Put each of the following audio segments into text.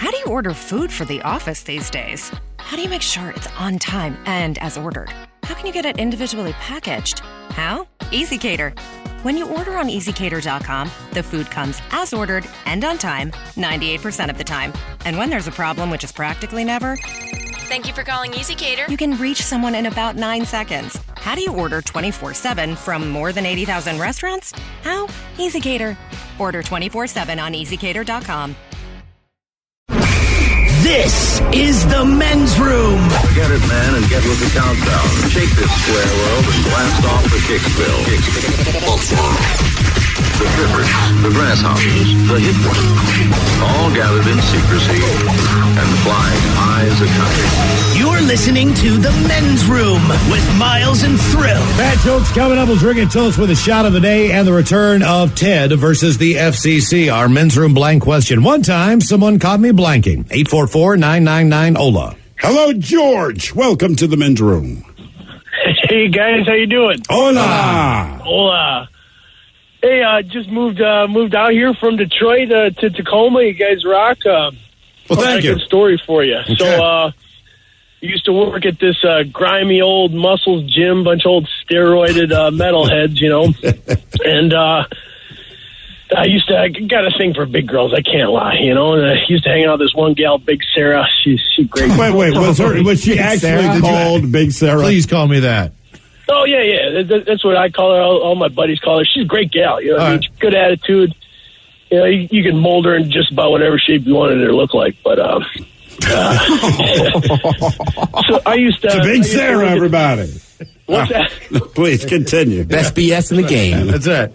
How do you order food for the office these days? How do you make sure it's on time and as ordered? How can you get it individually packaged? How? EasyCater. When you order on EasyCater.com, the food comes as ordered and on time 98% of the time. And when there's a problem, which is practically never, thank you for calling EasyCater. You can reach someone in about 9 seconds. How do you order 24/7 from more than 80,000 restaurants? How? EasyCater. Order 24/7 on EasyCater.com. This is the men's room. Get it, man, and get with the countdown. Shake this square world and blast off for Kicksville. The Trippers, the Grasshoppers, the Hip Ones, all gathered in secrecy and flying high as a kite. You're listening to the men's room with Miles and Thrill. Bad jokes coming up. We'll drink it till it's with a shot of the day and the return of Ted versus the FCC. Our men's room blank question. One time, someone caught me blanking. 844-999-OLA. Hello, George. Welcome to the men's room. Hey, guys. How you doing? Hola. Hola. Hey, just moved out here from Detroit to Tacoma. You guys rock. Well, thank you. Good story for you. Okay. So, I used to work at this grimy old muscles gym, bunch of old steroided metalheads, you know. And I got a thing for big girls. I can't lie, you know. And I used to hang out with this one gal, Big Sarah. She's great. Wait. Was she actually called Big Sarah? Please call me that. Oh, yeah. That's what I call her. All my buddies call her. She's a great gal. You know, I mean, good attitude. You know, you can mold her in just about whatever shape you wanted her to look like. But so I used to. It's a Big Sarah, everybody. What's that? Please continue. Best BS in the game. That's it.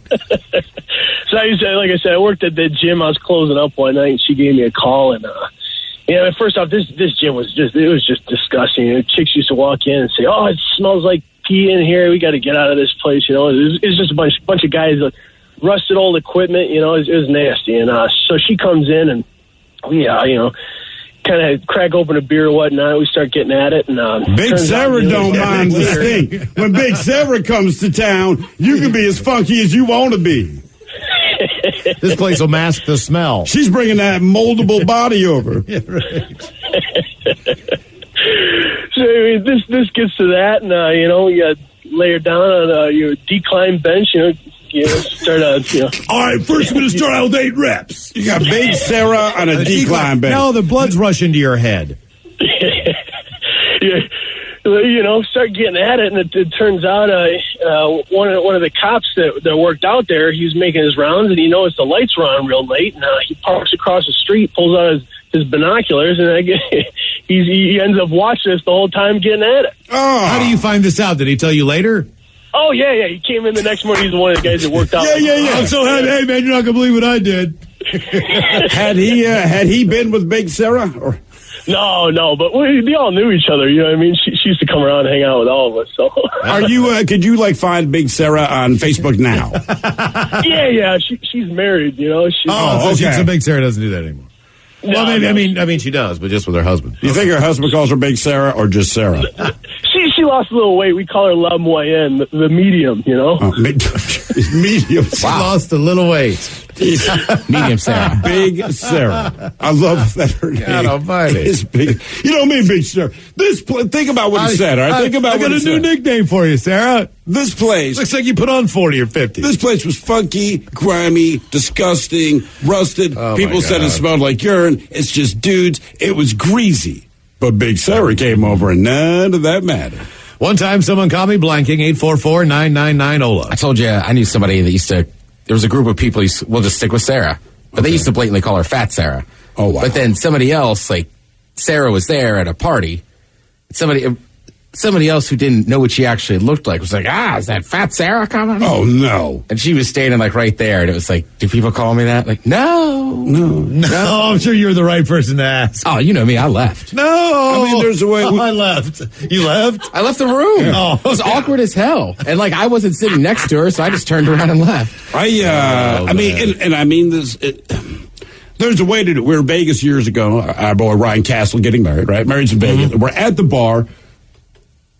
So I used to, like I said, I worked at the gym. I was closing up one night, and she gave me a call. And first off, this gym was just disgusting. You know, chicks used to walk in and say, "Oh, it smells like pee in here. We got to get out of this place." You know, it was just a bunch of guys, rusted old equipment. You know, it was nasty. And so she comes in, and we, kind of crack open a beer or whatnot. We start getting at it, and Big Sarah don't mind the stink. When Big Sarah comes to town, you can be as funky as you want to be. This place will mask the smell. She's bringing that moldable body over. Yeah, right. So this gets to that, and you lay her down on your decline bench. Start All right, first we're going to start out with 8 reps. You got Big Sarah on a decline bench. No, the blood's rushing to your head. Start getting at it, and it turns out one of the cops that worked out there, he was making his rounds, and he noticed the lights were on real late, and he parks across the street, pulls out his binoculars, and he ends up watching us the whole time getting at it. Oh. How do you find this out? Did he tell you later? Oh, yeah. He came in the next morning. He's one of the guys that worked out. Yeah. I'm so happy. Hey, man, you're not going to believe what I did. Had he been with Big Sarah? Or? No, but we all knew each other. You know what I mean? She used to come around and hang out with all of us. So, are you? Could you find Big Sarah on Facebook now? Yeah. She's married. You know. Okay. So Big Sarah doesn't do that anymore. Well, maybe. I mean, she does, but just with her husband. You think her husband calls her Big Sarah or just Sarah? She lost a little weight. We call her La Moyenne, the medium. You know. Medium. She lost a little weight. Medium Sarah. Big Sarah. I love that her name is Big. You don't mean Big Sarah. Think about what he said. All right? Think about I got what a new nickname for you, Sarah. This place looks like you put on 40 or 50. This place was funky, grimy, disgusting, rusted. People said it smelled like urine. It's just dudes. It was greasy. But Big Sarah came over, and none of that mattered. One time, someone called me blanking. 844-999-OLA. I told you I knew somebody that used to. There was a group of people. We'll just stick with Sarah, but they used to blatantly call her Fat Sarah. Oh wow! But then somebody else, like Sarah, was there at a party. Somebody else who didn't know what she actually looked like was like, is that Fat Sarah coming? Oh, no. And she was standing right there, and it was like, do people call me that? Like, no. I'm sure you're the right person to ask. Oh, you know me, I left. No. I mean, there's a way. I left. You left? I left the room. Yeah. Oh. It was awkward as hell. And I wasn't sitting next to her, so I just turned around and left. I mean this. There's a way to do it. We were in Vegas years ago. Our boy Ryan Castle getting married, right? Married's in Vegas. Mm-hmm. We're at the bar.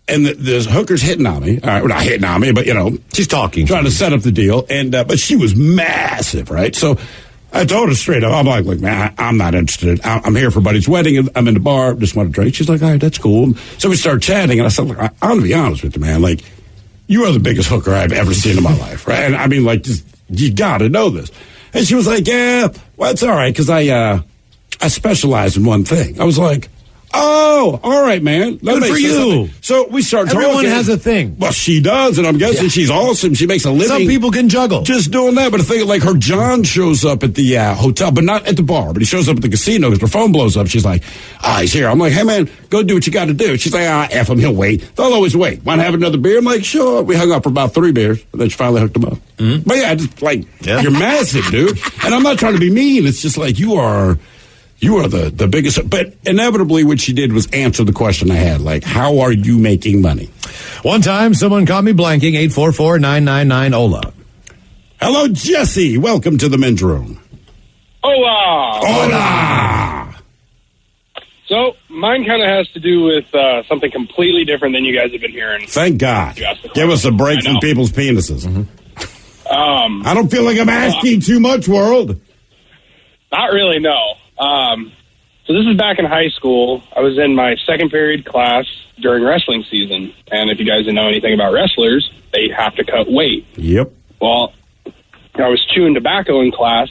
And there's hookers hitting on me. All right, well, not hitting on me, but, she's talking. Trying to set up the deal. And but she was massive, right? So I told her straight up. I'm like, look, man, I'm not interested. I'm here for buddy's wedding. I'm in the bar. Just want to drink. She's like, all right, that's cool. So we start chatting, and I said, look, I'm going to be honest with you, man. Like, you are the biggest hooker I've ever seen in my life, right? And I mean, like, just you got to know this. And she was like, yeah, well, it's all right, because I specialize in one thing. I was like, oh, all right, man. Good for you. So we start talking. Everyone has a thing. Well, she does, and I'm guessing she's awesome. She makes a living. Some people can juggle. Just doing that. But the thing, like, her John shows up at the hotel, but not at the bar, but he shows up at the casino because her phone blows up. She's like, he's here. I'm like, hey, man, go do what you got to do. She's like, F him, he'll wait. They'll always wait. Want to have another beer? I'm like, sure. We hung up for about 3 beers, and then she finally hooked him up. Mm-hmm. But yeah, just like, you're massive, dude. And I'm not trying to be mean. It's just like, you are the biggest. But inevitably, what she did was answer the question I had, like, how are you making money? One time, someone caught me blanking. 844-999-OLA. Hello, Jesse. Welcome to the men's room. Hola. Hola. So, mine kind of has to do with something completely different than you guys have been hearing. Thank God. Give us a break from people's penises. Mm-hmm. I don't feel like I'm asking too much, world. Not really, no. So this is back in high school. I was in my second period class during wrestling season. And if you guys didn't know anything about wrestlers, they have to cut weight. Yep. Well, I was chewing tobacco in class,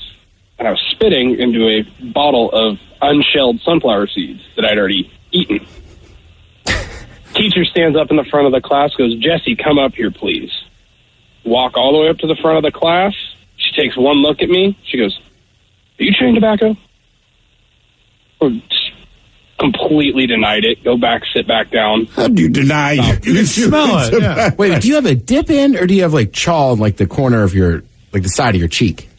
and I was spitting into a bottle of unshelled sunflower seeds that I'd already eaten. Teacher stands up in the front of the class, goes, Jesse, come up here, please. Walk all the way up to the front of the class. She takes one look at me. She goes, are you chewing tobacco? Completely denied it. Go back, sit back down. How do you deny it? You can smell it. Yeah. Wait, do you have a dip in, or do you have like chaw in like the corner of your, like the side of your cheek?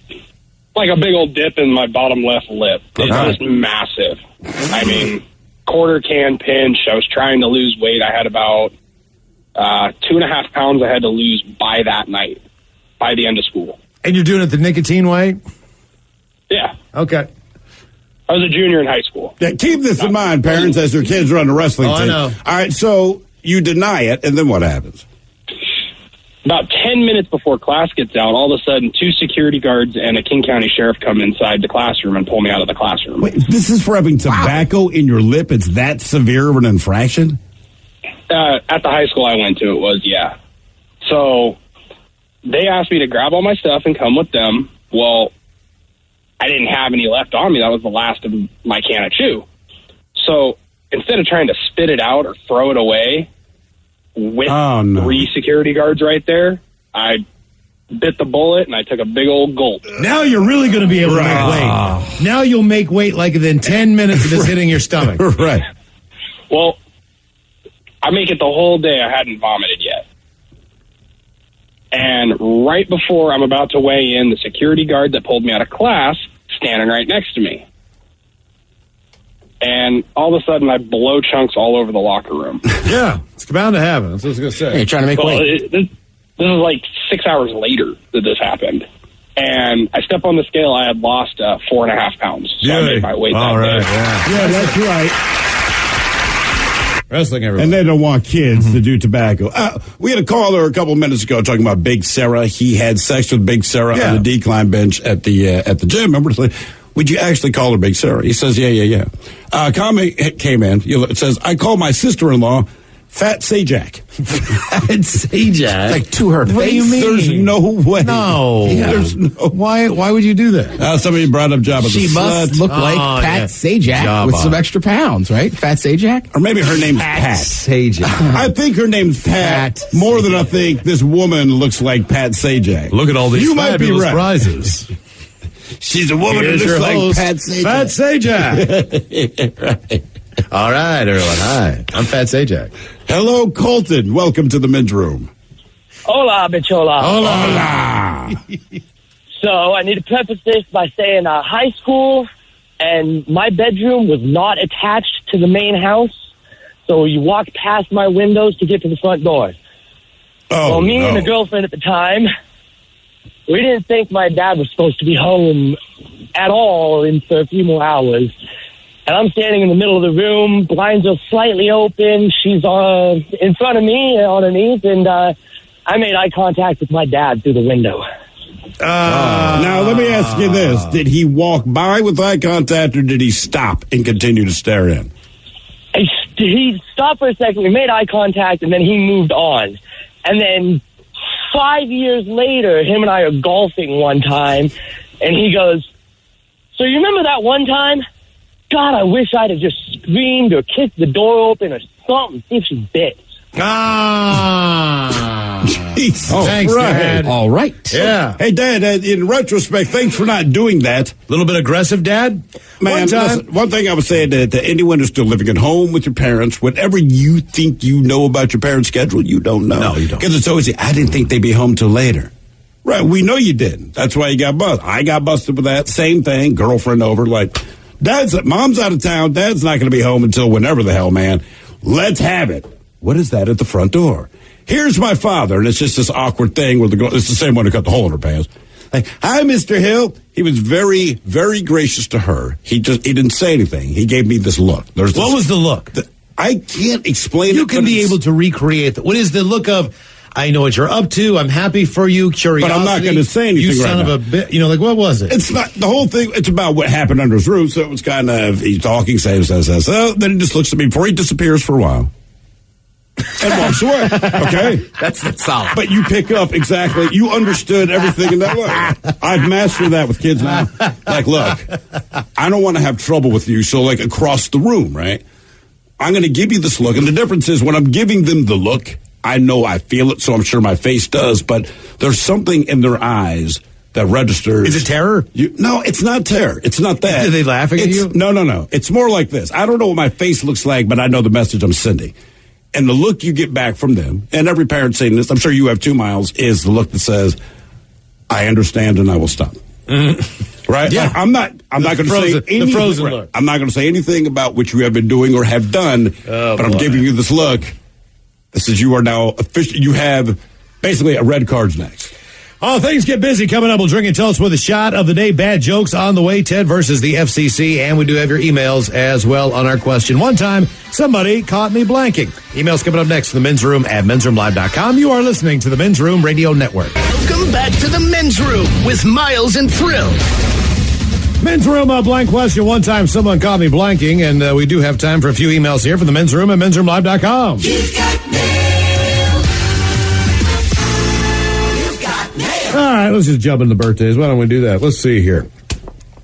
Like a big old dip in my bottom left lip. It's just massive. I mean, quarter can pinch. I was trying to lose weight. I had about 2.5 pounds I had to lose by that night, by the end of school. And you're doing it the nicotine way? Yeah. Okay. I was a junior in high school. Yeah, keep this in mind, parents, as your kids are on the wrestling team. I know. All right, so you deny it, and then what happens? About 10 minutes before class gets out, all of a sudden, 2 security guards and a King County sheriff come inside the classroom and pull me out of the classroom. Wait, this is for having tobacco in your lip? It's that severe of an infraction? At the high school I went to, it was, yeah. So they asked me to grab all my stuff and come with them. Well, I didn't have any left on me. That was the last of my can of chew. So instead of trying to spit it out or throw it away with 3 security guards right there, I bit the bullet and I took a big old gulp. Now you're really going to be able to make weight. Now you'll make weight like within 10 minutes of this hitting your stomach. Right. Well, I make it the whole day. I hadn't vomited yet. And right before I'm about to weigh in, the security guard that pulled me out of class standing right next to me. And all of a sudden, I blow chunks all over the locker room. Yeah, it's bound to happen. That's what I was going to say. Hey, you're trying to make weight. This is like 6 hours later that this happened. And I step on the scale, I had lost 4.5 pounds. So I made my weight that day. Yeah, that's right. Wrestling, everyone. And they don't want kids to do tobacco. We had a caller a couple minutes ago talking about Big Sarah. He had sex with Big Sarah on the decline bench at the gym. Remember, would you actually call her Big Sarah? He says, yeah. Comment came in. It says, I call my sister-in-law Fat Sajak. Fat Sajak? Like to her face? What do you mean? There's no way. No. Yeah. There's no. Why would you do that? Somebody brought up Jabba She the must Slut. look like Pat Sajak with some extra pounds, right? Fat Sajak? Or maybe her name's Pat. Sajak. I think her name's Pat more than I think this woman looks like Pat Sajak. Look at all these You might be fabulous right. prizes. She's a woman Here's who looks your like host, Pat Sajak. Fat Sajak. Right. All right, everyone. Hi, I'm Fat Sajak. Hello, Colton. Welcome to the men's room. Hola, bichola. Hola. So I need to preface this by saying high school and my bedroom was not attached to the main house. So you walked past my windows to get to the front door. Oh, well, me and the girlfriend at the time, we didn't think my dad was supposed to be home at all for a few more hours. And I'm standing in the middle of the room, blinds are slightly open. She's in front of me on her knees, and I made eye contact with my dad through the window. Now, let me ask you this. Did he walk by with eye contact, or did he stop and continue to stare in? He stopped for a second. We made eye contact, and then he moved on. And then 5 years later, him and I are golfing one time, and he goes, "So you remember that one time? God, I wish I'd have just screamed or kicked the door open or something, see if she bit." Jeez. Thanks, Dad. All right. Yeah. Hey, Dad, in retrospect, thanks for not doing that. A little bit aggressive, Dad? Man, listen, one thing I would say to anyone who's still living at home with your parents, whatever you think you know about your parents' schedule, you don't know. No, you don't. Because it's always, I didn't think they'd be home till later. Right, we know you didn't. That's why you got busted. I got busted with that. Same thing, girlfriend over, like, Mom's out of town, Dad's not going to be home until whenever the hell, man. Let's have it. What is that at the front door? Here's my father, and it's just this awkward thing where it's the same one who cut the hole in her pants. Like, "Hi, Mr. Hill." He was very, very gracious to her. He didn't say anything. He gave me this look. What was the look? I can't explain it. You can be able to recreate that. What is the look of, I know what you're up to, I'm happy for you, curiosity? But I'm not going to say anything you son right of now. a bit, like, what was it? It's not, the whole thing, it's about what happened under his roof, so it was kind of, he's talking, says, then he just looks at me before he disappears for a while. And walks away. Okay? That's solid. But you pick up exactly, you understood everything in that way. I've mastered that with kids now. Like, look, I don't want to have trouble with you, so like across the room, right? I'm going to give you this look, and the difference is when I'm giving them the look, I know I feel it, so I'm sure my face does, but there's something in their eyes that registers. Is it terror? No, it's not terror. It's not that. Are they laughing at you? No. It's more like this. I don't know what my face looks like, but I know the message I'm sending. And the look you get back from them, and every parent saying this, I'm sure you have too, Miles, is the look that says, "I understand and I will stop." Right? Yeah. Like, I'm not going to say anything. The frozen look. I'm not going to say anything about what you have been doing or have done, but I'm giving you this look. This is, you are now official. You have basically a red card's next. Oh, things get busy. Coming up, we'll drink and tell us with a shot of the day. Bad jokes on the way. Ted versus the FCC. And we do have your emails as well on our question. One time, somebody caught me blanking. Emails coming up next to the Men's Room at mensroomlive.com. You are listening to the Men's Room Radio Network. Welcome back to the Men's Room with Miles and Thrill. Men's Room, blank question. One time, someone caught me blanking. And we do have time for a few emails here from the Men's Room at mensroomlive.com. You've got mail. All right, let's just jump into birthdays. Why don't we do that? Let's see here.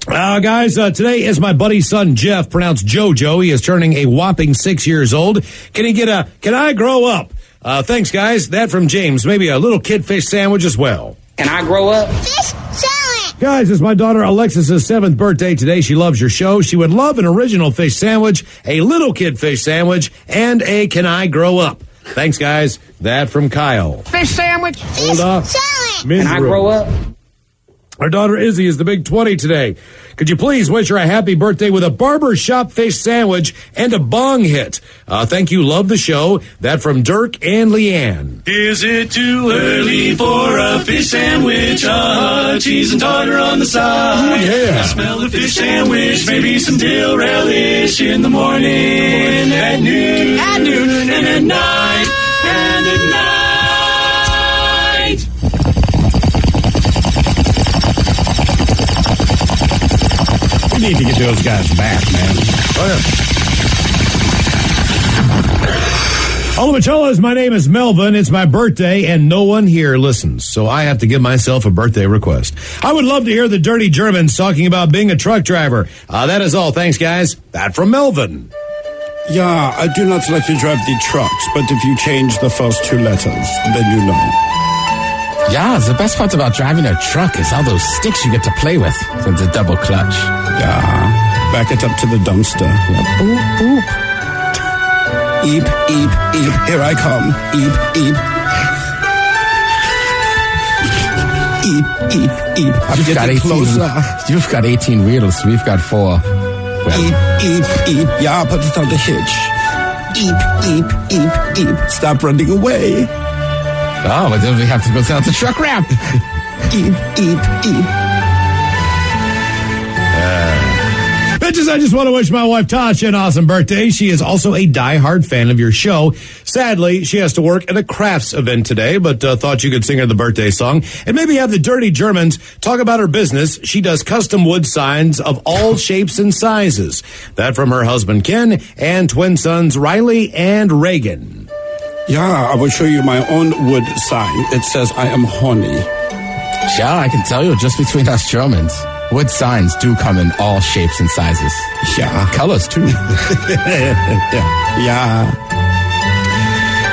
Guys, today is my buddy's son, Jeff, pronounced JoJo. He is turning a whopping 6 years old. Can he get a, can I grow up? Thanks, guys. That from James. Maybe a little kid fish sandwich as well. Can I grow up? Fish salad. Guys, it's my daughter Alexis's 7th birthday today. She loves your show. She would love an original fish sandwich, a little kid fish sandwich, and a can I grow up? Thanks, guys. That from Kyle. Fish sandwich? Hold up. Salad. Can I grow up? Our daughter Izzy is the big 20 today. Could you please wish her a happy birthday with a barbershop fish sandwich and a bong hit? Thank you. Love the show. That from Dirk and Leanne. Is it too early for a fish sandwich? Cheese and tartar on the side. Yeah. I smell the fish sandwich. Maybe some dill relish in the morning, at noon, and at night, and at night. We need to get those guys back, man. Hola, Macholas. My name is Melvin. It's my birthday, and no one here listens, so I have to give myself a birthday request. I would love to hear the dirty Germans talking about being a truck driver. That is all. Thanks, guys. That from Melvin. Yeah, I do not like to drive the trucks, but if you change the first two letters, then you know. Yeah, the best part about driving a truck is all those sticks you get to play with. The double clutch. Yeah, back it up to the dumpster. Yeah, boop, boop. Eep, eep, eep, here I come. Eep, eep. Eep, eep, eep. I'm getting closer. You've got 18 wheels. We've got 4. Well. Eep, eep, eep. Yeah, put it on the hitch. Eep, eep, eep, eep. Stop running away. Oh, but then we have to go down the truck ramp. Eep, eep, eep. Bitches, I just want to wish my wife Tasha an awesome birthday. She is also a diehard fan of your show. Sadly, she has to work at a crafts event today, but thought you could sing her the birthday song. And maybe have the Dirty Germans talk about her business. She does custom wood signs of all shapes and sizes. That from her husband Ken and twin sons Riley and Reagan. Yeah, I will show you my own wood sign. It says, I am horny. Yeah, I can tell you, just between us Germans, wood signs do come in all shapes and sizes. Yeah. Colors, too. Yeah.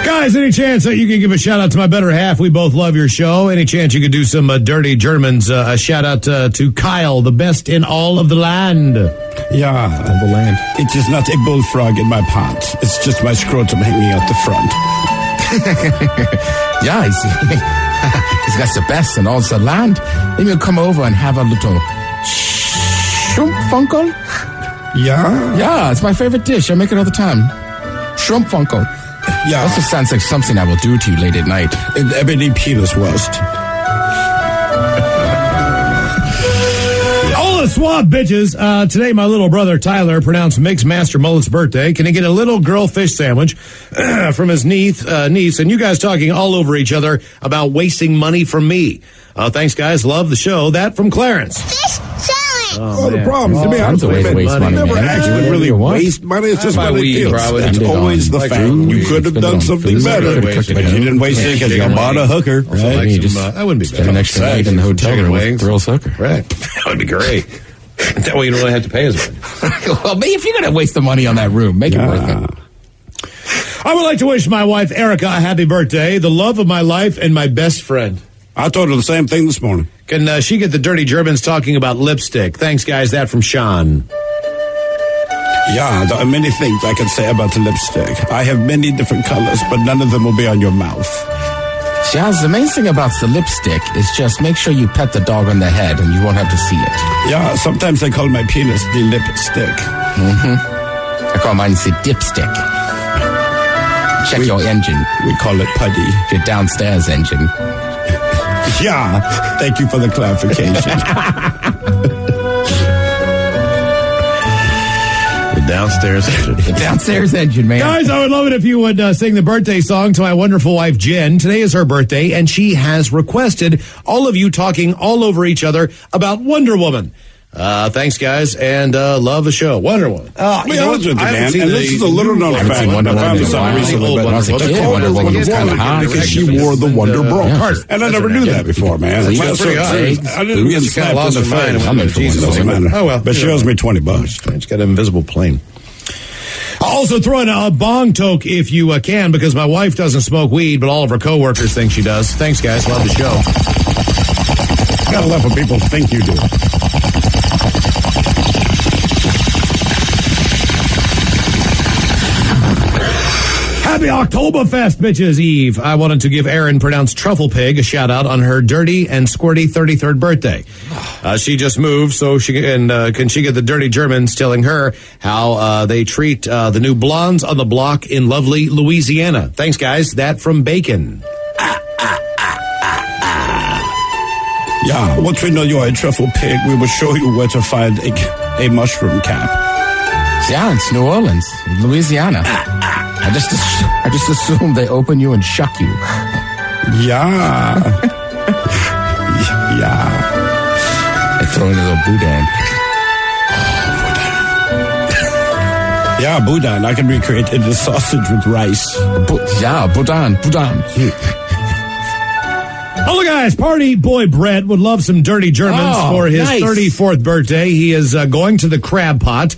Guys, any chance that you can give a shout out to my better half? We both love your show. Any chance you could do some Dirty Germans? A shout out to Kyle, the best in all of the land. Yeah. All the land. It is not a bullfrog in my pants. It's just my scrotum hanging out the front. Yeah, he's got the best in all the land. Maybe you'll come over and have a little shrimp funkel. Yeah. Yeah, it's my favorite dish. I make it all the time. Shrimp funkel. Yeah. Also sounds like something I will do to you late at night. Ebony penis roast. All the swab bitches. Today, my little brother Tyler pronounced Mix Master Mullet's birthday. Can he get a little girl fish sandwich from his niece? And you guys talking all over each other about wasting money from me. Thanks, guys. Love the show. That from Clarence. Fish challenge. Oh, the problem to me, Tons of ways to waste money, never man. actually really waste money. It's just Buy what it weed, feels. bro. It's always the fact you could have done something better, but you didn't waste it because you bought a hooker. Right? That wouldn't be Spend bad. an extra night in the hotel room with Girls Hooker. Right. That would be great. That way you don't really have to pay as much. Well, maybe if you're going to waste the money on that room, make it worth it. I would like to wish my wife Erica a happy birthday, the love of my life and my best friend. I told her the same thing this morning. Can she get the Dirty Germans talking about lipstick? Thanks, guys. That from Sean. Yeah, there are many things I can say about the lipstick. I have many different colors, but none of them will be on your mouth. Shaz, the main thing about the lipstick is just make sure you pet the dog on the head and you won't have to see it. Yeah, sometimes I call my penis the lipstick. Mm-hmm. I call mine the dipstick. Check your engine. We call it putty. Your downstairs engine. Yeah, thank you for the clarification. The downstairs engine. The downstairs engine, man. Guys, I would love it if you would sing the birthday song to my wonderful wife, Jen. Today is her birthday, and she has requested all of you talking all over each other about Wonder Woman. Thanks, guys, and love the show. Wonder Woman. Be honest with you, man, and this is a little known fact. I found this out recently, but I called her Wonder Woman because she wore the Wonder Bra. And I never knew that before, man. I didn't get slapped in the face. I'm in Jesus. Oh, well. But she owes me $20. It's got an invisible plane. I'll also throw in a bong toke if you can, because my wife doesn't smoke weed, but all of her coworkers think she does. Thanks, guys. Love the show. Gotta love what people think you do. Happy Oktoberfest, bitches, Eve. I wanted to give Erin, pronounced Truffle Pig, a shout out on her dirty and squirty 33rd birthday. She just moved, so can she get the Dirty Germans telling her how they treat the new blondes on the block in lovely Louisiana. Thanks, guys. That from Bacon. Yeah, once we know you're a truffle pig, we will show you where to find a mushroom cap. Yeah, it's New Orleans, Louisiana. I just assume they open you and shuck you. Yeah. Yeah. They throw in a little boudin. Yeah, boudin. I can recreate it as sausage with rice. Boudin. Hello, guys. Party boy Brett would love some Dirty Germans for his 34th birthday. He is going to the Crab Pot.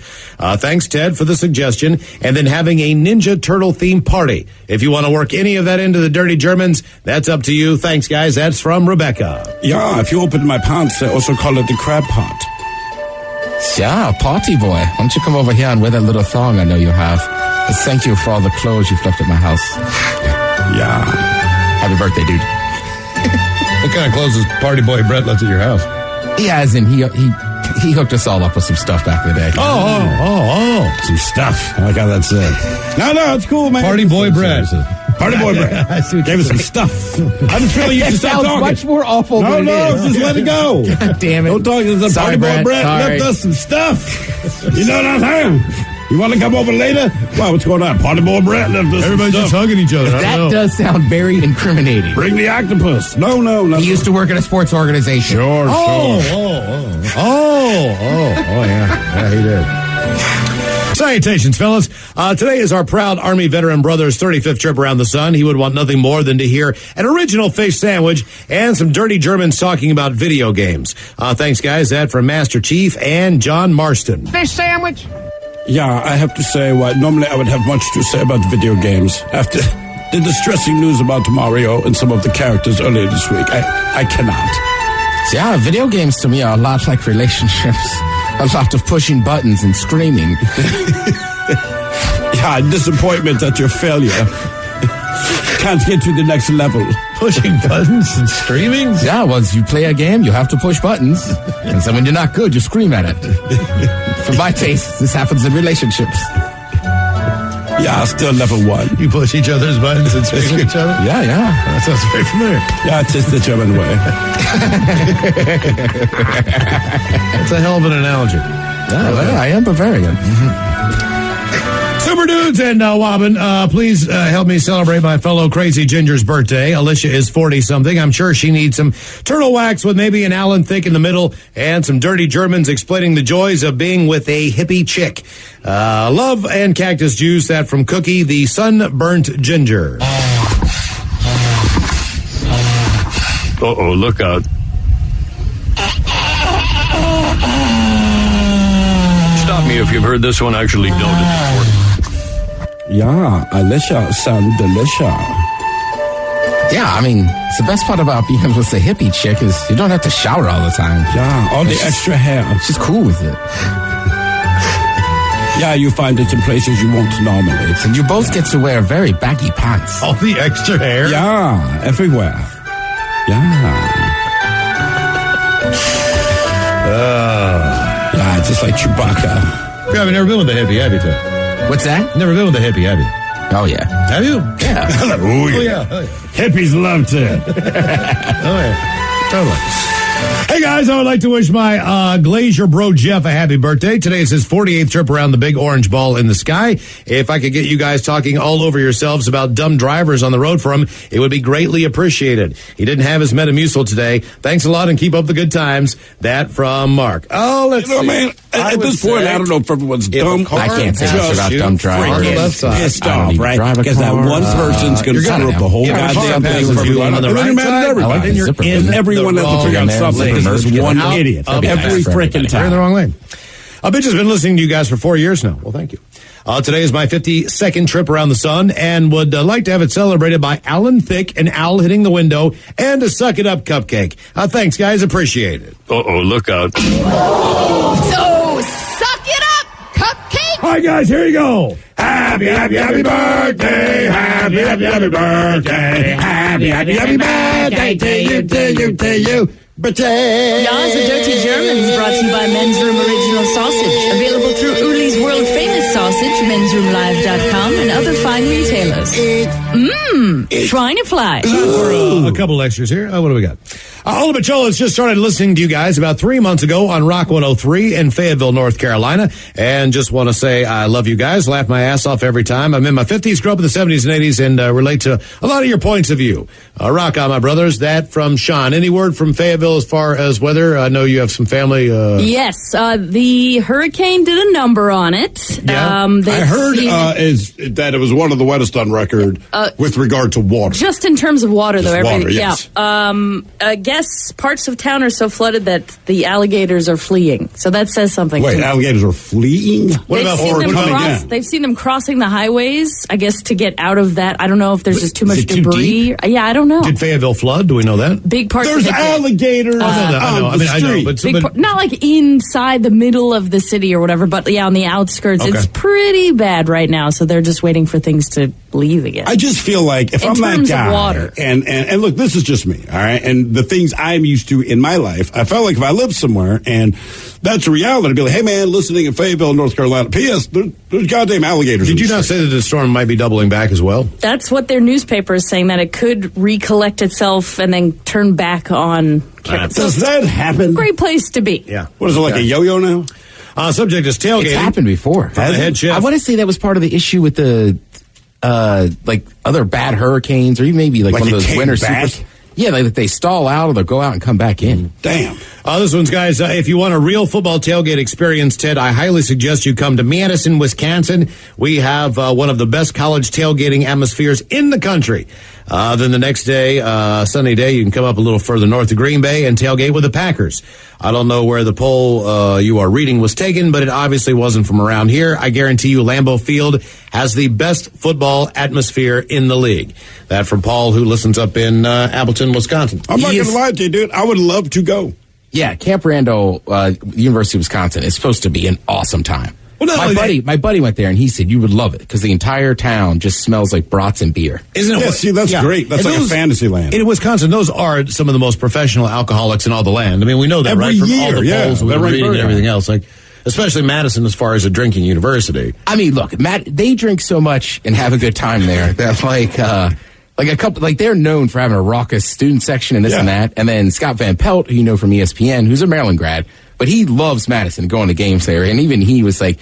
Thanks, Ted, for the suggestion. And then having a Ninja Turtle themed party. If you want to work any of that into the Dirty Germans, that's up to you. Thanks, guys. That's from Rebecca. Yeah, if you open my pants, they also call it the Crab Pot. Yeah, party boy. Why don't you come over here and wear that little thong I know you have? And thank you for all the clothes you've left at my house. Yeah. Happy birthday, dude. What kind of clothes does Party Boy Brett left at your house? Yeah, as in he hooked us all up with some stuff back in the day. Oh. Some stuff. I like how that's it. No, it's cool, man. Party Boy Brett. Party boy Brett. I see what Gave us some stuff. I just feel like you should stop sounds talking. much more awful than it is. Just let it go. God damn it. Don't talk to the Sorry, party boy Brett. Brett. Left us some stuff. You know what I'm saying? You want to come over later? Wow, what's going on? Party boy Brett left us Everybody's some just stuff. hugging each other. I That don't know. does sound very incriminating. Bring the octopus. No. He used to work at a sports organization. Sure. Yeah, he did. Salutations, fellas. Today is our proud Army veteran brother's 35th trip around the sun. He would want nothing more than to hear an original fish sandwich and some dirty Germans talking about video games. Thanks, guys. That from Master Chief and John Marston. Fish sandwich. Yeah, I have to say, normally I would have much to say about video games. After the distressing news about Mario and some of the characters earlier this week, I cannot. Yeah, video games to me are a lot like relationships. A lot of pushing buttons and screaming. Yeah, disappointment at your failure. Can't get to the next level. Pushing buttons and screaming? Yeah, well, as you play a game, you have to push buttons. And so when you're not good, you scream at it. For my taste, this happens in relationships. Yeah, still level 1. You push each other's buttons and scream at each other? Yeah. That sounds very familiar. Yeah, it is the German way. That's a hell of an analogy. Yeah, well, I am Bavarian. Super Dudes and Wobbin, please help me celebrate my fellow Crazy Ginger's birthday. Alicia is 40-something. I'm sure she needs some turtle wax with maybe an Alan Thicke in the middle and some dirty Germans explaining the joys of being with a hippie chick. Love and cactus juice, that from Cookie, the sunburnt ginger. Uh-oh, look out. Stop me if you've heard this one. Actually, don't. It's important. Yeah, Alicia sound delicious. Yeah, I mean, it's the best part about being with a hippie chick is you don't have to shower all the time. Yeah, all the extra hair. She's cool with it. Yeah, you find it in places you won't normally. And you both get to wear very baggy pants. All the extra hair? Yeah, everywhere. Yeah. Yeah, just like Chewbacca. Yeah, I've never been with a hippie, have you, Tim? What's that? Never been with a hippie, have you? Oh, yeah. Have you? Yeah. Oh, yeah. Hippies love to. Oh, yeah. Totally. Hey, guys, I would like to wish my Glacier bro Jeff a happy birthday. Today is his 48th trip around the big orange ball in the sky. If I could get you guys talking all over yourselves about dumb drivers on the road for him, it would be greatly appreciated. He didn't have his Metamucil today. Thanks a lot and keep up the good times. That from Mark. Oh, let's see. Man, at this point, I don't know if everyone's dumb. I can't say much about dumb drivers. Pissed off, right? Because that one person's going to screw up the whole goddamn thing for everyone. on the And then right you're mad at side. everybody. And you're in everyone the has to figure out wrong something lane. because there's one Out idiot of every freaking You're in the time. wrong lane. Bitch has been listening to you guys for 4 years now. Well, thank you. Today is my 52nd trip around the sun and would like to have it celebrated by Alan Thicke, an owl hitting the window, and a Suck It Up cupcake. Thanks, guys. Appreciate it. Uh-oh, look out. So, suck it up, cupcake! All right, guys, here you go. Happy, happy, happy birthday. Happy, happy, happy birthday. Happy, happy, happy birthday to you. Birthday. Yas, the Dirty Germans, brought to you by Men's Room Original Sausage. Available through Uli's World Famous Sausage, mensroomlive.com, and other fine retailers. Schweinefleisch. For a couple extras here. What do we got? All the Bacholas just started listening to you guys about 3 months ago on Rock 103 in Fayetteville, North Carolina. And just want to say I love you guys. Laugh my ass off every time. I'm in my 50s, grew up in the 70s and 80s, and relate to a lot of your points of view. Rock on, my brothers. That from Sean. Any word from Fayetteville as far as weather? I know you have some family. Yes, the hurricane did a number on it. Yeah. I heard is that it was one of the wettest on record with regard to water. Just in terms of water, though. Just water, yes. Yeah. I guess parts of town are so flooded that the alligators are fleeing. So that says something. Wait, alligators are fleeing? They've seen them crossing the highways, I guess, to get out of that. I don't know if there's just too much it too debris. Yeah, I don't know. Did Fayetteville flood? Do we know that? Big parts There's of it. alligators I know, but not like inside the middle of the city or whatever, but yeah, on the outskirts. Okay. It's pretty bad right now, so they're just waiting for things to leave again. I just feel like if In I'm that terms of guy, water. and look, this is just me, all right, and the things I'm used to in my life, I felt like if I lived somewhere and that's a reality, I'd be like, hey man, listening in Fayetteville, North Carolina, P.S. There's goddamn alligators. Did you not say that the storm might be doubling back as well? That's what their newspaper is saying, that it could recollect itself and then turn back on. Does that happen? Great place to be. Yeah. What is it, like a yo-yo now? Subject is tailgating. It's happened before. The head chef. I want to say that was part of the issue with the like other bad hurricanes, or even maybe like one of those winter super. Yeah, like they stall out or they'll go out and come back in. Damn. This one's, guys, if you want a real football tailgate experience, Ted, I highly suggest you come to Madison, Wisconsin. We have one of the best college tailgating atmospheres in the country. Then the next day, sunny day, you can come up a little further north to Green Bay and tailgate with the Packers. I don't know where the poll you are reading was taken, but it obviously wasn't from around here. I guarantee you Lambeau Field has the best football atmosphere in the league. That from Paul, who listens up in Appleton, Wisconsin. I'm not going to lie to you, dude. I would love to go. Yeah, Camp Randall, University of Wisconsin, is supposed to be an awesome time. Well, my buddy went there and he said you would love it because the entire town just smells like brats and beer. Isn't it? Yeah, see, that's great. That's like a fantasy land. In Wisconsin, those are some of the most professional alcoholics in all the land. I mean, we know that, Every right? From year, all the yeah. polls we're reading and everything else. Like, especially Madison as far as a drinking university. I mean, look, they drink so much and have a good time there that they're known for having a raucous student section and this and that. And then Scott Van Pelt, who you know from ESPN, who's a Maryland grad, but he loves Madison, going to games there. And even he was like,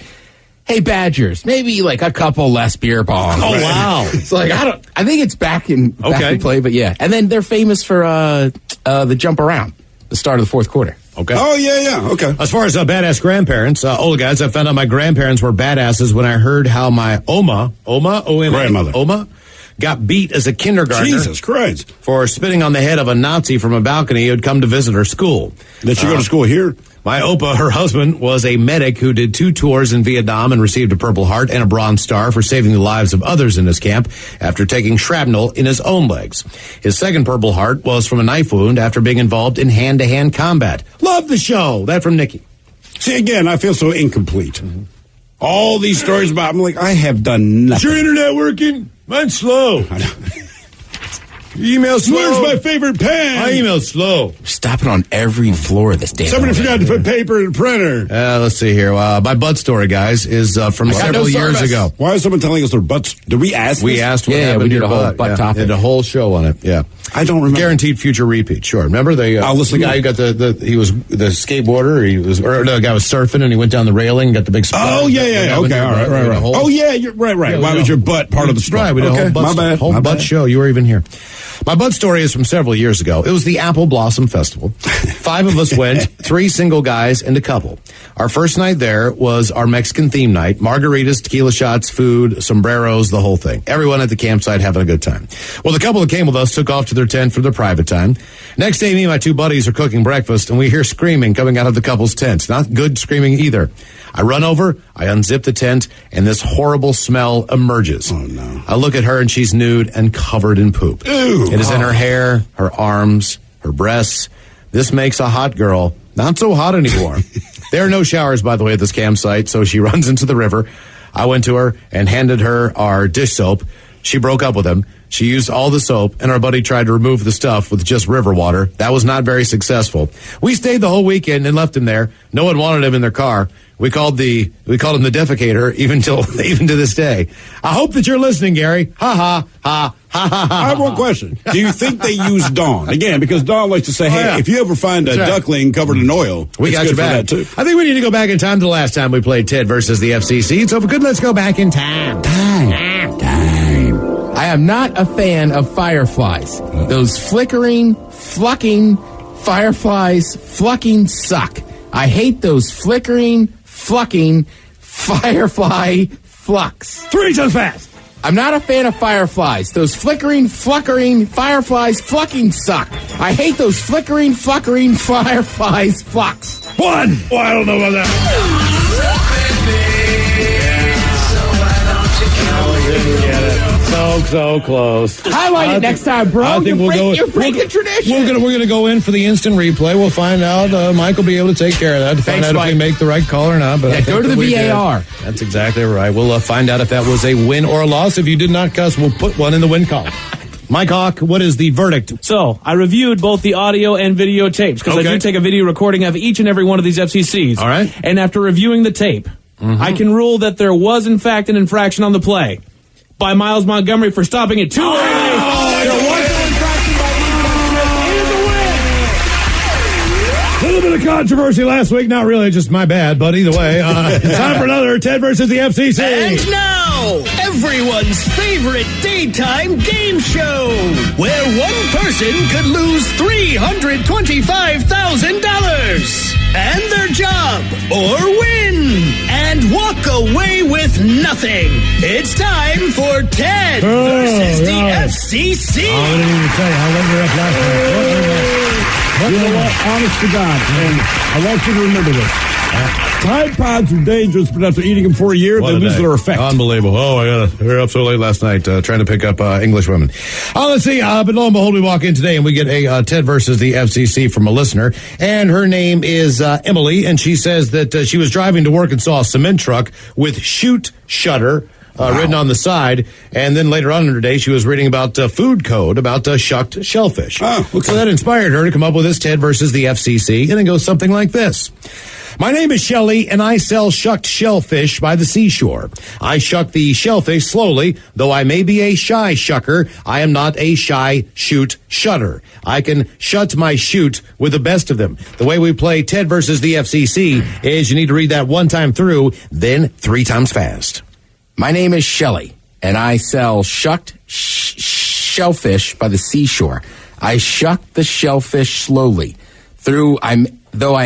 hey, Badgers, maybe like a couple less beer bongs. Oh, wow. So like, I think it's back in play, but yeah. And then they're famous for the jump around, the start of the fourth quarter. Okay. Oh, yeah. Okay. As far as badass grandparents, guys, I found out my grandparents were badasses when I heard how my grandmother, got beat as a kindergartner. Jesus Christ. For spitting on the head of a Nazi from a balcony who had come to visit her school. Did she go to school here? My Opa, her husband, was a medic who did 2 tours in Vietnam and received a Purple Heart and a Bronze Star for saving the lives of others in his camp after taking shrapnel in his own legs. His second Purple Heart was from a knife wound after being involved in hand-to-hand combat. Love the show. That from Nikki. See, again, I feel so incomplete. Mm-hmm. All these stories about, I'm like, I have done nothing. Is your internet working? Mine's slow. Email slow. Where's my favorite pen? My email's slow. Stop it on every floor of this damn. Somebody forgot to put paper in the printer. Let's see here. My butt story, guys, is from several years ago. Why is someone telling us their butts? Did we ask? We asked. What happened we did to a whole your butt topic. Did a whole show on it. Yeah, I don't remember. Guaranteed future repeat. Sure. Remember the guy who got he was the skateboarder. The guy was surfing and he went down the railing and got the big. Oh yeah. Okay. All right. Oh yeah. You're right. Yeah, why was your butt part of the story? Right. We did a whole butt show. You were even here. My butt story is from several years ago. It was the Apple Blossom Festival. 5 of us went, 3 single guys and a couple. Our first night there was our Mexican theme night. Margaritas, tequila shots, food, sombreros, the whole thing. Everyone at the campsite having a good time. Well, the couple that came with us took off to their tent for their private time. Next day, me and my 2 buddies are cooking breakfast, and we hear screaming coming out of the couple's tent. Not good screaming either. I run over, I unzip the tent, and this horrible smell emerges. Oh, no. I look at her, and she's nude and covered in poop. Ew. It is in her hair, her arms, her breasts. This makes a hot girl not so hot anymore. There are no showers, by the way, at this campsite, so she runs into the river. I went to her and handed her our dish soap. She broke up with him. She used all the soap, and our buddy tried to remove the stuff with just river water. That was not very successful. We stayed the whole weekend and left him there. No one wanted him in their car. We called him the defecator even to this day. I hope that you're listening, Gary. Ha ha ha ha ha. I have one question. Do you think they use Dawn again? Because Dawn likes to say, "Hey, if you ever find a duckling covered in oil, we got your back too." I think we need to go back in time to the last time we played Ted versus the FCC. So if we could, let's go back in time. I am not a fan of fireflies. Those flickering, flucking fireflies flucking suck. I hate those flickering, flucking firefly flucks. 3 times fast. I'm not a fan of fireflies. Those flickering, fluckering fireflies flucking suck. I hate those flickering, fluckering fireflies flucks. 1. Oh, I don't know about that. So so close. Highlight it next time, bro. I think you're breaking tradition. We're gonna go in for the instant replay. We'll find out. Mike will be able to take care of that to find out if we make the right call or not. But I go to the VAR. That's exactly right. We'll find out if that was a win or a loss. If you did not cuss, we'll put one in the win column. Mike Hawk, what is the verdict? So, I reviewed both the audio and video tapes, because I do take a video recording of each and every one of these FCCs. All right. And after reviewing the tape, I can rule that there was, in fact, an infraction on the play by Miles Montgomery for stopping it too early. There was no infraction by A little bit of controversy last week. Not really, just my bad, but either way. Time for another Ted versus the FCC. And now, everyone's favorite daytime game show, where one person could lose $325,000 and their job, or win, and walk away with nothing. It's time for Ted versus the FCC. Oh, I didn't even tell you. I wasn't up last night. You know what? Honest to God, and I want you to remember this. Tide Pods are dangerous, but after eating them for a year, they lose their effect. Unbelievable. Oh, we were up so late last night trying to pick up English women. Let's see. But lo and behold, we walk in today and we get a Ted versus the FCC from a listener. And her name is Emily, and she says that she was driving to work and saw a cement truck with shoot shutter written on the side, and then later on in her day, she was reading about food code, about shucked shellfish. Oh, okay. So that inspired her to come up with this Ted versus the FCC, and it goes something like this. My name is Shelley, and I sell shucked shellfish by the seashore. I shuck the shellfish slowly, though I may be a shy shucker. I am not a shy shoot shutter. I can shut my shoot with the best of them. The way we play Ted versus the FCC is you need to read that one time through, then 3 times fast. My name is Shelley, and I sell shucked shellfish by the seashore. I shuck the shellfish slowly. Though I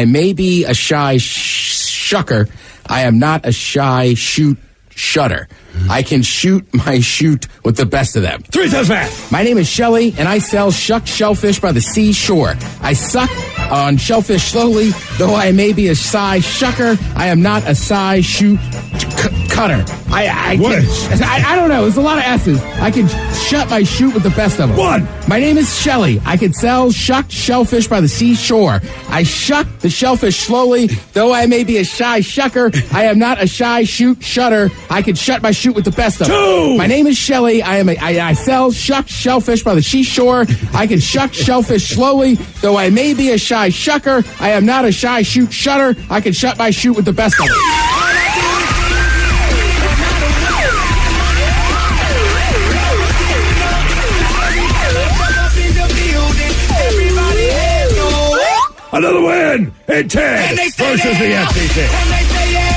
may be a shy shucker, I am not a shy shoot shutter. I can shoot my shoot with the best of them. 3 times fast. My name is Shelley, and I sell shucked shellfish by the seashore. I suck on shellfish slowly. Though I may be a shy shucker, I am not a shy shoot cutter. I don't know. There's a lot of S's. I can shut my shoot with the best of them. 1. My name is Shelley. I can sell shucked shellfish by the seashore. I shuck the shellfish slowly. Though I may be a shy shucker, I am not a shy shoot shutter. I can shut my shoot with the best of them. 2. My name is Shelley. I sell shucked shellfish by the seashore. I can shuck shellfish slowly. Though I may be a shy shucker, I am not a shy shoot shutter. I can shut my shoot with the best of them. Another win in Ted versus the FCC.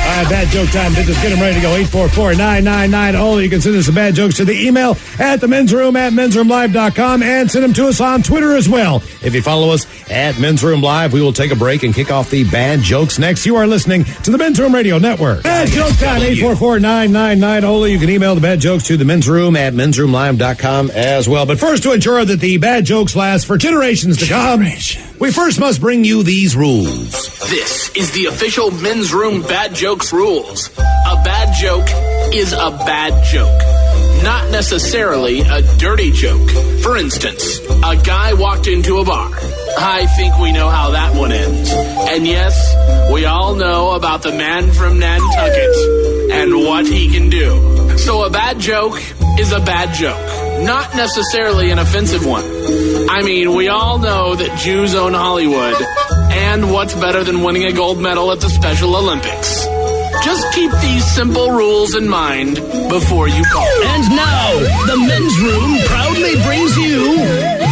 All right, bad joke time. Just get them ready to go. 844-999-OLA. You can send us some bad jokes to the email at the men's room at mensroomlive.com and send them to us on Twitter as well. If you follow us at Men's Room Live, we will take a break and kick off the bad jokes next. You are listening to the Men's Room Radio Network. Bad joke time. 844-999-OLA. You can email the bad jokes to the men's room at mensroomlive.com as well. But first, to ensure that the bad jokes last for generations to come, we first must bring you these rules. This is the official Men's Room Bad Jokes rules. A bad joke is a bad joke, not necessarily a dirty joke. For instance, a guy walked into a bar. I think we know how that one ends. And yes, we all know about the man from Nantucket and what he can do. So a bad joke is a bad joke, not necessarily an offensive one. I mean, we all know that Jews own Hollywood, and what's better than winning a gold medal at the Special Olympics? Just keep these simple rules in mind before you call. And now, the Men's Room proudly brings you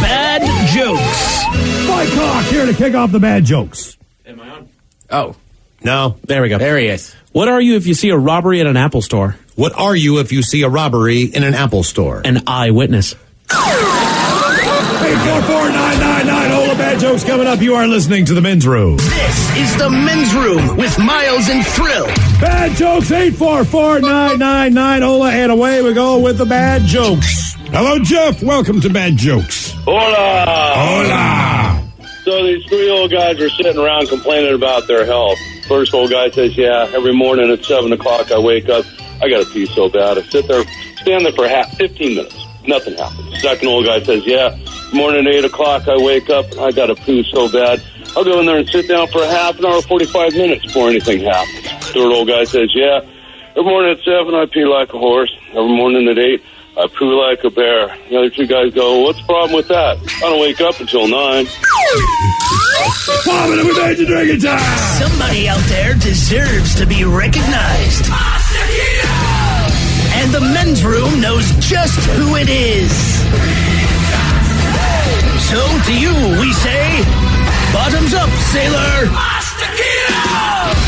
Bad Jokes. Mike Hawk here to kick off the bad jokes. Am I on? Oh. No. There we go. There he is. What are you if you see a robbery at an Apple store? What are you if you see a robbery in an Apple store? An eyewitness. 844-999-OLA. Bad jokes coming up. You are listening to the Men's Room. This is the Men's Room with Miles and Thrill. Bad jokes. 844-999-OLA. And away we go with the bad jokes. Hello, Jeff. Welcome to Bad Jokes. Hola. Hola. So these 3 old guys are sitting around complaining about their health. First old guy says, yeah, every morning at 7 o'clock I wake up, I got to pee so bad. I stand there for 15 minutes. Nothing happens. Second old guy says, yeah. Morning, 8 o'clock, I wake up, I got to poo so bad. I'll go in there and sit down for a half an hour, 45 minutes before anything happens. Third old guy says, yeah. Every morning at 7, I pee like a horse. Every morning at 8, I poo like a bear. The other two guys go, what's the problem with that? I don't wake up until 9. Vomit with Major Drinking Time! Somebody out there deserves to be recognized. And the men's room knows just who it is. So to you, we say, bottoms up, sailor.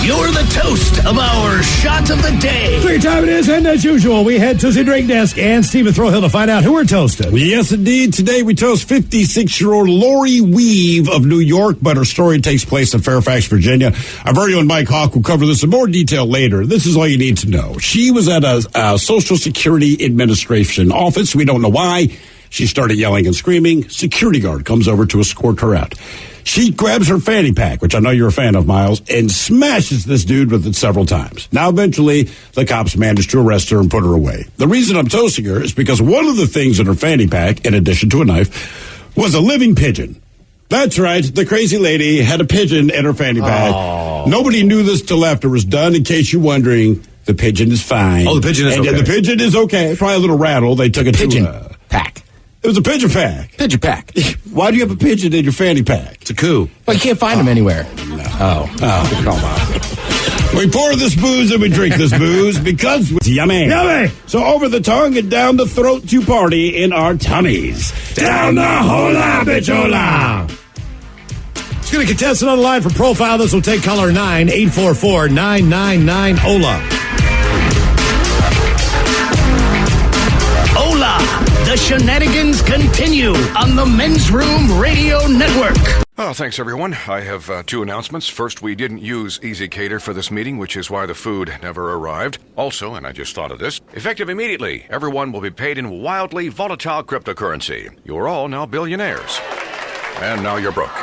You're the toast of our shot of the day. Drink time it is, and as usual, we head to the drink desk and Stephen Throwhill to find out who we're toasting. Yes, indeed. Today we toast 56-year-old Lori Weave of New York, but her story takes place in Fairfax, Virginia. Our very own Mike Hawk will cover this in more detail later. This is all you need to know. She was at a Social Security Administration office. We don't know why. She started yelling and screaming. Security guard comes over to escort her out. She grabs her fanny pack, which I know you're a fan of, Miles, and smashes this dude with it several times. Now, eventually, the cops managed to arrest her and put her away. The reason I'm toasting her is because one of the things in her fanny pack, in addition to a knife, was a living pigeon. That's right. The crazy lady had a pigeon in her fanny pack. Oh. Nobody knew this till after it was done. In case you're wondering, the pigeon is fine. Oh, the pigeon is okay. The pigeon is okay. Probably a little rattle. They took it pigeon to pack. It was a pigeon pack. Pigeon pack. Why do you have a pigeon in your fanny pack? It's a coup. Well, you can't find them anywhere. No. Oh, come on. We pour this booze and we drink this booze because it's yummy. Yummy. So over the tongue and down the throat to party in our tummies. Down the hola, bichola. Let's get a contestant on the line for profile. This will take caller 9-844-999-OLA. The shenanigans continue on the Men's Room Radio Network. Oh, thanks, everyone. I have two announcements. First, we didn't use EasyCater for this meeting, which is why the food never arrived. Also, and I just thought of this, effective immediately, everyone will be paid in wildly volatile cryptocurrency. You're all now billionaires. And now you're broke.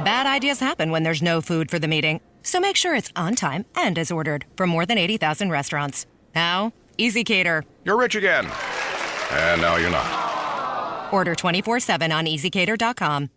Bad ideas happen when there's no food for the meeting. So make sure it's on time and as ordered from more than 80,000 restaurants. Now, EasyCater. You're rich again. And now you're not. Order 24/7 on EasyCater.com.